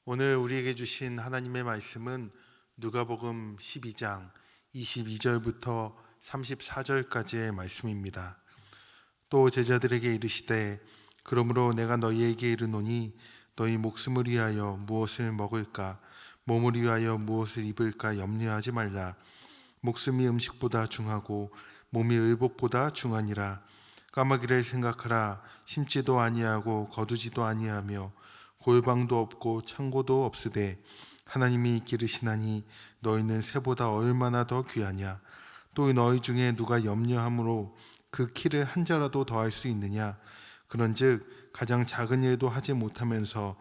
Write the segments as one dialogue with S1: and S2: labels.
S1: 오늘 우리에게 주신 하나님의 말씀은 누가복음 12장 22절부터 34절까지의 말씀입니다. 또 제자들에게 이르시되 그러므로 내가 너희에게 이르노니 너희 목숨을 위하여 무엇을 먹을까 몸을 위하여 무엇을 입을까 염려하지 말라. 목숨이 음식보다 중하고 몸이 의복보다 중하니라. 까마귀를 생각하라. 심지도 아니하고 거두지도 아니하며 골방도 없고 창고도 없으되 하나님이 기르시나니 너희는 새보다 얼마나 더 귀하냐. 또 너희 중에 누가 염려함으로 그 키를 한 자라도 더할 수 있느냐. 그런즉 가장 작은 일도 하지 못하면서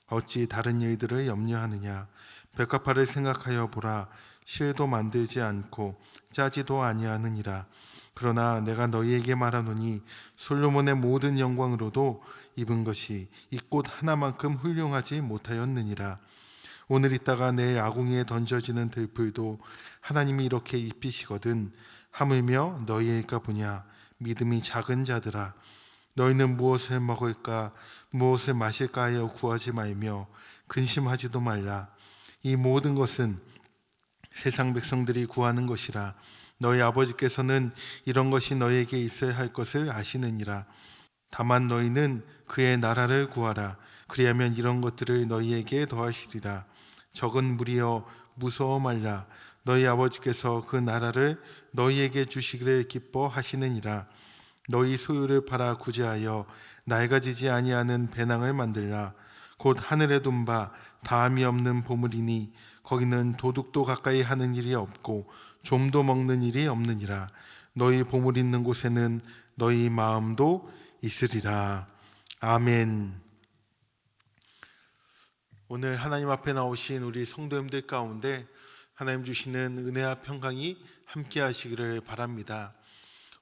S1: 어찌 다른 일들을 염려하느냐. 벽화파를 생각하여 보라. 실도 만들지 않고 짜지도 아니하느니라. 그러나 내가 너희에게 말하노니 솔로몬의 모든 영광으로도 입은 것이 이 꽃 하나만큼 훌륭하지 못하였느니라. 오늘 있다가 내일 아궁이에 던져지는 들풀도 하나님이 이렇게 입히시거든. 하물며 너희일까 보냐. 믿음이 작은 자들아, 너희는 무엇을 먹을까 무엇을 마실까 하여 구하지 말며 근심하지도 말라. 이 모든 것은 세상 백성들이 구하는 것이라. 너희 아버지께서는 이런 것이 너희에게 있어야 할 것을 아시느니라. 다만 너희는 그의 나라를 구하라. 그리하면 이런 것들을 너희에게 더하시리라. 적은 무리여 무서워 말라. 너희 아버지께서 그 나라를 너희에게 주시기를 기뻐하시느니라. 너희 소유를 팔아 구제하여 낡아지지 아니하는 배낭을 만들라. 곧 하늘에 둔 바 다함이 없는 보물이니 거기는 도둑도 가까이 하는 일이 없고 좀도 먹는 일이 없느니라. 너희 보물 있는 곳에는 너희 마음도 있으리라. 아멘. 오늘 하나님 앞에 나오신 우리 성도님들 가운데 하나님 주시는 은혜와 평강이 함께 하시기를 바랍니다.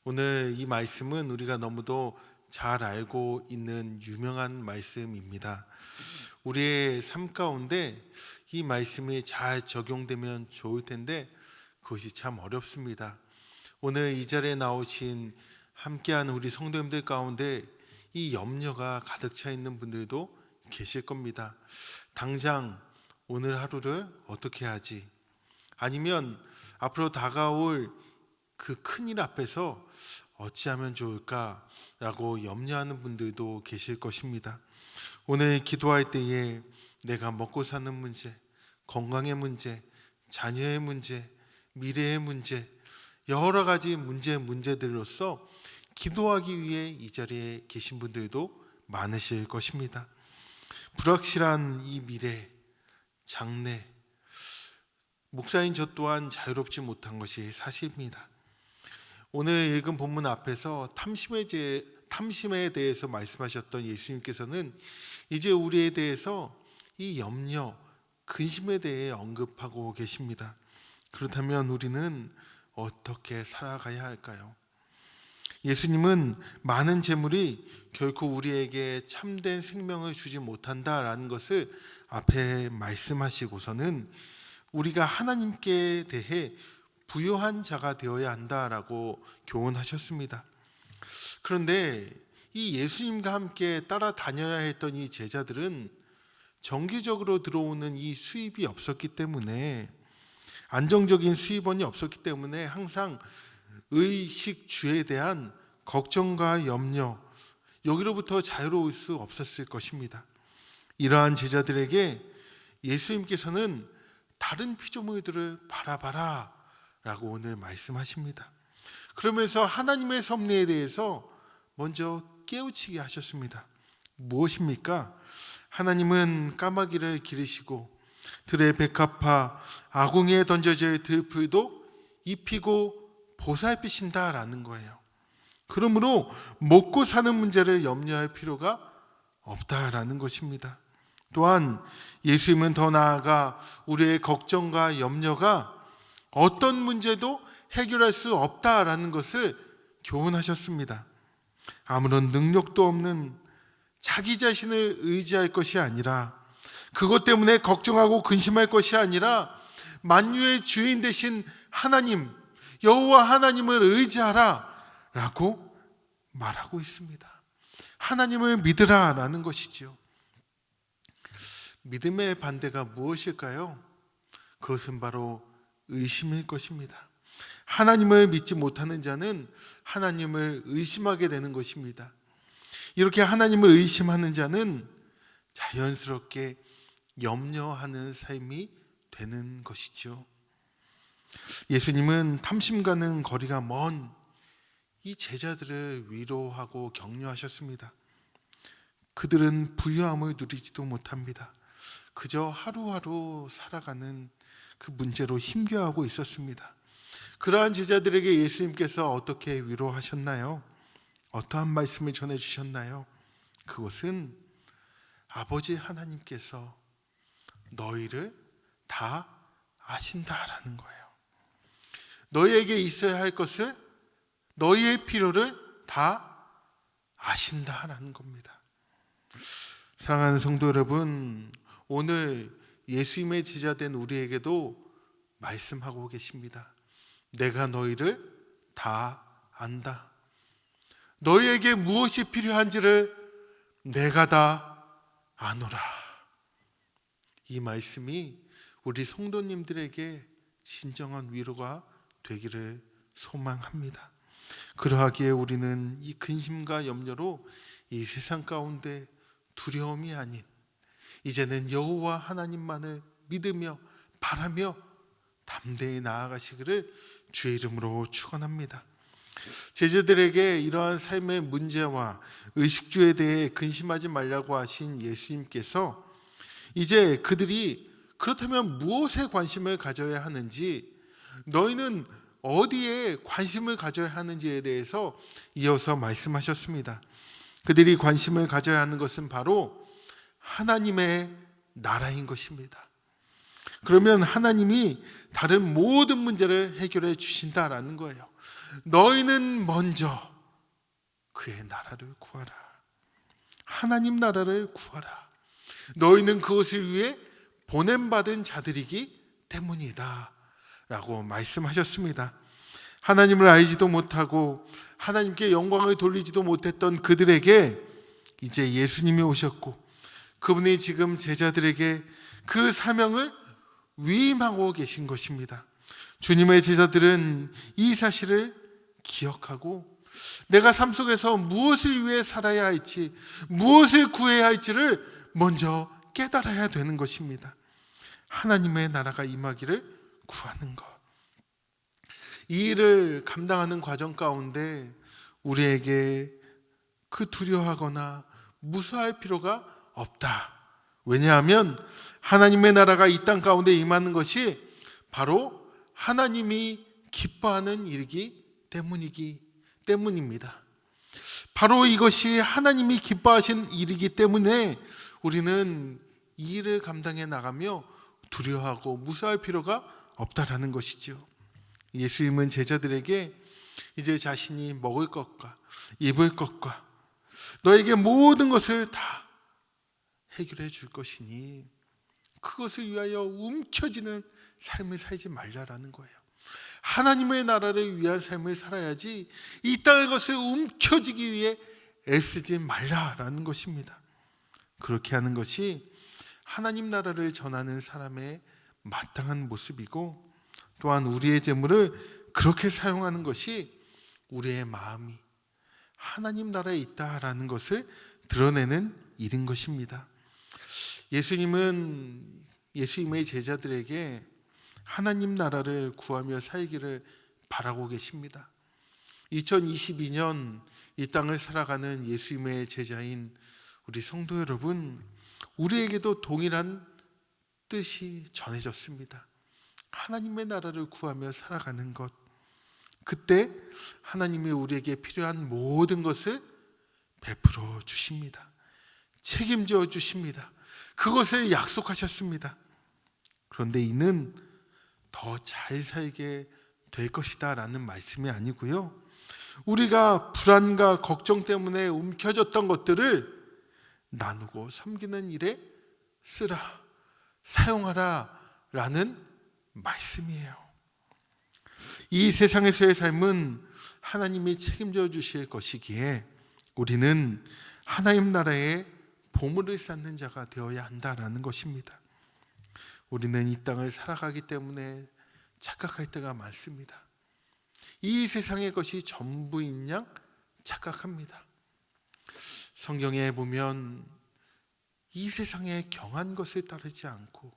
S1: 오늘 이 말씀은 우리가 너무도 잘 알고 있는 유명한 말씀입니다. 우리의 삶 가운데 이 말씀이 잘 적용되면 좋을 텐데 그것이 참 어렵습니다. 오늘 이 자리에 나오신 함께하는 우리 성도님들 가운데 이 염려가 가득 차 있는 분들도 계실 겁니다. 당장 오늘 하루를 어떻게 하지? 아니면 앞으로 다가올 그 큰일 앞에서 어찌하면 좋을까라고 염려하는 분들도 계실 것입니다. 오늘 기도할 때에 내가 먹고 사는 문제, 건강의 문제, 자녀의 문제, 미래의 문제, 여러 가지 문제들로서 기도하기 위해 이 자리에 계신 분들도 많으실 것입니다. 불확실한 이 미래, 장래, 목사인 저 또한 자유롭지 못한 것이 사실입니다. 오늘 읽은 본문 앞에서 탐심에 대해서 말씀하셨던 예수님께서는 이제 우리에 대해서 이 염려, 근심에 대해 언급하고 계십니다. 그렇다면 우리는 어떻게 살아가야 할까요? 예수님은 많은 재물이 결코 우리에게 참된 생명을 주지 못한다라는 것을 앞에 말씀하시고서는 우리가 하나님께 대해 부요한 자가 되어야 한다라고 교훈하셨습니다. 그런데 이 예수님과 함께 따라다녀야 했던 이 제자들은 정기적으로 들어오는 이 수입이 없었기 때문에, 안정적인 수입원이 없었기 때문에 항상 의식주에 대한 걱정과 염려, 여기로부터 자유로울 수 없었을 것입니다. 이러한 제자들에게 예수님께서는 다른 피조물들을 바라봐라 라고 오늘 말씀하십니다. 그러면서 하나님의 섭리에 대해서 먼저 깨우치게 하셨습니다. 무엇입니까? 하나님은 까마귀를 기르시고 들의 백합화, 아궁이에 던져질 들풀도 입히고 보살피신다라는 거예요. 그러므로 먹고 사는 문제를 염려할 필요가 없다라는 것입니다. 또한 예수님은 더 나아가 우리의 걱정과 염려가 어떤 문제도 해결할 수 없다라는 것을 교훈하셨습니다. 아무런 능력도 없는 자기 자신을 의지할 것이 아니라, 그것 때문에 걱정하고 근심할 것이 아니라 만유의 주인 되신 하나님, 여호와 하나님을 의지하라 라고 말하고 있습니다. 하나님을 믿으라 라는 것이지요. 믿음의 반대가 무엇일까요? 그것은 바로 의심일 것입니다. 하나님을 믿지 못하는 자는 하나님을 의심하게 되는 것입니다. 이렇게 하나님을 의심하는 자는 자연스럽게 염려하는 삶이 되는 것이죠. 예수님은 탐심과는 거리가 먼 이 제자들을 위로하고 격려하셨습니다. 그들은 부유함을 누리지도 못합니다. 그저 하루하루 살아가는 그 문제로 힘겨워하고 있었습니다. 그러한 제자들에게 예수님께서 어떻게 위로하셨나요? 어떠한 말씀을 전해주셨나요? 그것은 아버지 하나님께서 너희를 다 아신다라는 거예요. 너희에게 있어야 할 것을, 너희의 필요를 다 아신다라는 겁니다. 사랑하는 성도 여러분, 오늘 예수님의 제자된 우리에게도 말씀하고 계십니다. 내가 너희를 다 안다. 너희에게 무엇이 필요한지를 내가 다 아노라. 이 말씀이 우리 성도님들에게 진정한 위로가 되기를 소망합니다. 그러하기에 우리는 이 근심과 염려로 이 세상 가운데 두려움이 아닌 이제는 여호와 하나님만을 믿으며 바라며 담대히 나아가시기를 주의 이름으로 축원합니다. 제자들에게 이러한 삶의 문제와 의식주에 대해 근심하지 말라고 하신 예수님께서 이제 그들이 그렇다면 무엇에 관심을 가져야 하는지, 너희는 어디에 관심을 가져야 하는지에 대해서 이어서 말씀하셨습니다. 그들이 관심을 가져야 하는 것은 바로 하나님의 나라인 것입니다. 그러면 하나님이 다른 모든 문제를 해결해 주신다라는 거예요. 너희는 먼저 그의 나라를 구하라. 하나님 나라를 구하라. 너희는 그것을 위해 보냄받은 자들이기 때문이다 라고 말씀하셨습니다. 하나님을 알지도 못하고 하나님께 영광을 돌리지도 못했던 그들에게 이제 예수님이 오셨고, 그분이 지금 제자들에게 그 사명을 위임하고 계신 것입니다. 주님의 제자들은 이 사실을 기억하고 내가 삶 속에서 무엇을 위해 살아야 할지, 무엇을 구해야 할지를 먼저 깨달아야 되는 것입니다. 하나님의 나라가 임하기를 구하는 것. 이 일을 감당하는 과정 가운데 우리에게 그 두려워하거나 무서워할 필요가 없다. 왜냐하면 하나님의 나라가 이 땅 가운데 임하는 것이 바로 하나님이 기뻐하는 일이기 때문입니다. 바로 이것이 하나님이 기뻐하신 일이기 때문에 우리는 이 일을 감당해 나가며 두려워하고 무서워할 필요가 없다라는 것이죠. 예수님은 제자들에게 이제 자신이 먹을 것과 입을 것과 너에게 모든 것을 다 해결해 줄 것이니 그것을 위하여 움켜쥐는 삶을 살지 말라라는 거예요. 하나님의 나라를 위한 삶을 살아야지 이 땅의 것을 움켜쥐기 위해 애쓰지 말라라는 것입니다. 그렇게 하는 것이 하나님 나라를 전하는 사람의 마땅한 모습이고, 또한 우리의 재물을 그렇게 사용하는 것이 우리의 마음이 하나님 나라에 있다라는 것을 드러내는 일인 것입니다. 예수님은 예수님의 제자들에게 하나님 나라를 구하며 살기를 바라고 계십니다. 2022년 이 땅을 살아가는 예수님의 제자인 우리 성도 여러분, 우리에게도 동일한 뜻이 전해졌습니다. 하나님의 나라를 구하며 살아가는 것. 그때 하나님이 우리에게 필요한 모든 것을 베풀어 주십니다. 책임져 주십니다. 그것을 약속하셨습니다. 그런데 이는 더 잘 살게 될 것이다 라는 말씀이 아니고요, 우리가 불안과 걱정 때문에 움켜졌던 것들을 나누고 섬기는 일에 쓰라, 사용하라 라는 말씀이에요. 이 세상에서의 삶은 하나님이 책임져 주실 것이기에 우리는 하나님 나라에 보물을 쌓는 자가 되어야 한다라는 것입니다. 우리는 이 땅을 살아가기 때문에 착각할 때가 많습니다. 이 세상의 것이 전부인 양 착각합니다. 성경에 보면 이 세상의 경한 것을 따르지 않고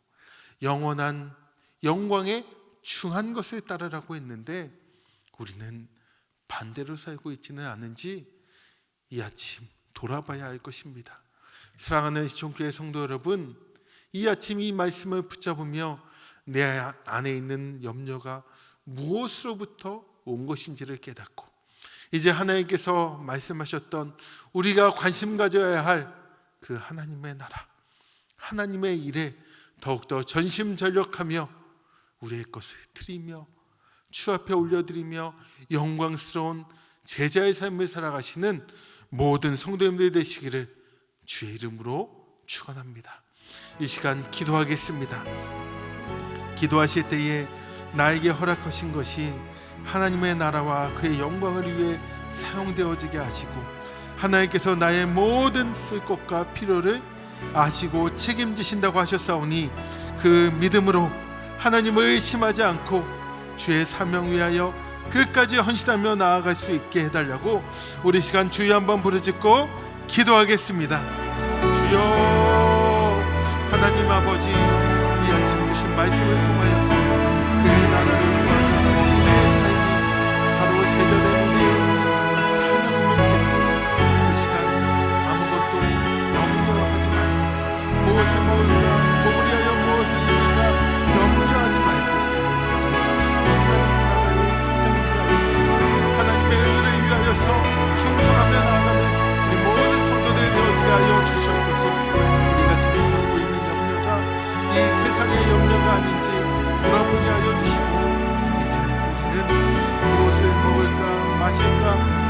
S1: 영원한 영광에 충한 것을 따르라고 했는데 우리는 반대로 살고 있지는 않은지 이 아침 돌아봐야 할 것입니다. 사랑하는 시청교회 성도 여러분, 이 아침 이 말씀을 붙잡으며 내 안에 있는 염려가 무엇으로부터 온 것인지를 깨닫고 이제 하나님께서 말씀하셨던 우리가 관심 가져야 할 그 하나님의 나라, 하나님의 일에 더욱더 전심전력하며 우리의 것을 드리며 주 앞에 올려드리며 영광스러운 제자의 삶을 살아가시는 모든 성도님들 되시기를 주의 이름으로 축원합니다. 이 시간 기도하겠습니다. 기도하실 때에 나에게 허락하신 것이 하나님의 나라와 그의 영광을 위해 사용되어지게 하시고 하나님께서 나의 모든 쓸 것과 필요를 아시고 책임지신다고 하셨사오니 그 믿음으로 하나님을 의심하지 않고 주의 사명 위하여 끝까지 헌신하며 나아갈 수 있게 해달라고 우리 시간 주여 한번 부르짖고 기도하겠습니다. 주여, 하나님 아버지, 이 아침 주신 말씀을 통하여서 그의 나라를 구하는 우리의 삶이 바로 제자된 우리의 사명임을 깨닫고 이 시간 아무것도 염려하지 말고 무엇을 먹을까, 몸을 위하여 무엇을 입을까 염려하지 말고 하나님의 의를 위하여서 충성하며 나아가는 우리 모든 성도들이 되어지게 하여 주시옵소서. 우리가 지금 갖고 있는 염려가 이 세상의 염려가 아닌지 돌아보게 하여 주시고 이제 우리는 무엇을 먹을까 마실까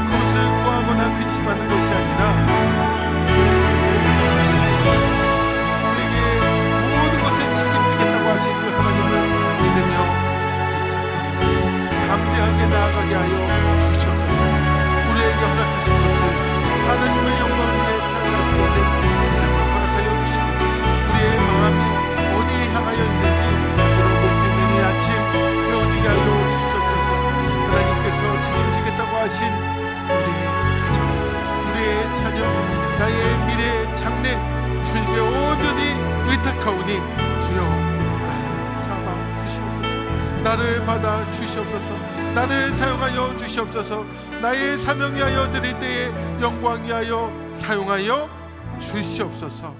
S1: 그것을 구하거나 근심하는 것이 아니라 우리에게 모든 것을 책임지겠다고 하신 그 하나님을 믿으며 담대하게 나아가게 하여 주시옵소서. 우리에게 허락하신 것을 하나님의 영광을 위해 살아갈 수 있는 믿음을 허락하여 주시고 우리의 마음이 어디에 향하여 있는지 물어볼 수 있는 이 아침 되어지게 하여 주시옵소서. 하나님께서 책임지겠다고 하신 우리의 가정, 우리의 자녀, 나의 미래, 장래 주님께 온전히 의탁하오니 주여 나를 잡아 주시옵소서. 나를 받아 주시옵소서. 나를 사용하여 주시옵소서. 나의 사명 위하여 드릴 때에 영광 위하여 사용하여 주시옵소서.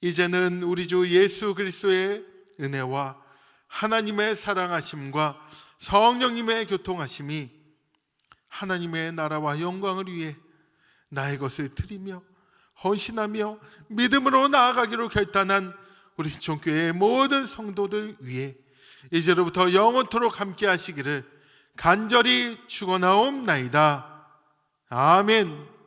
S1: 이제는 우리 주 예수 그리스도의 은혜와 하나님의 사랑하심과 성령님의 교통하심이 하나님의 나라와 영광을 위해 나의 것을 드리며 헌신하며 믿음으로 나아가기로 결단한 우리 신촌교회의 모든 성도들 위해 이제로부터 영원토록 함께 하시기를 간절히 축원하옵나이다. 아멘.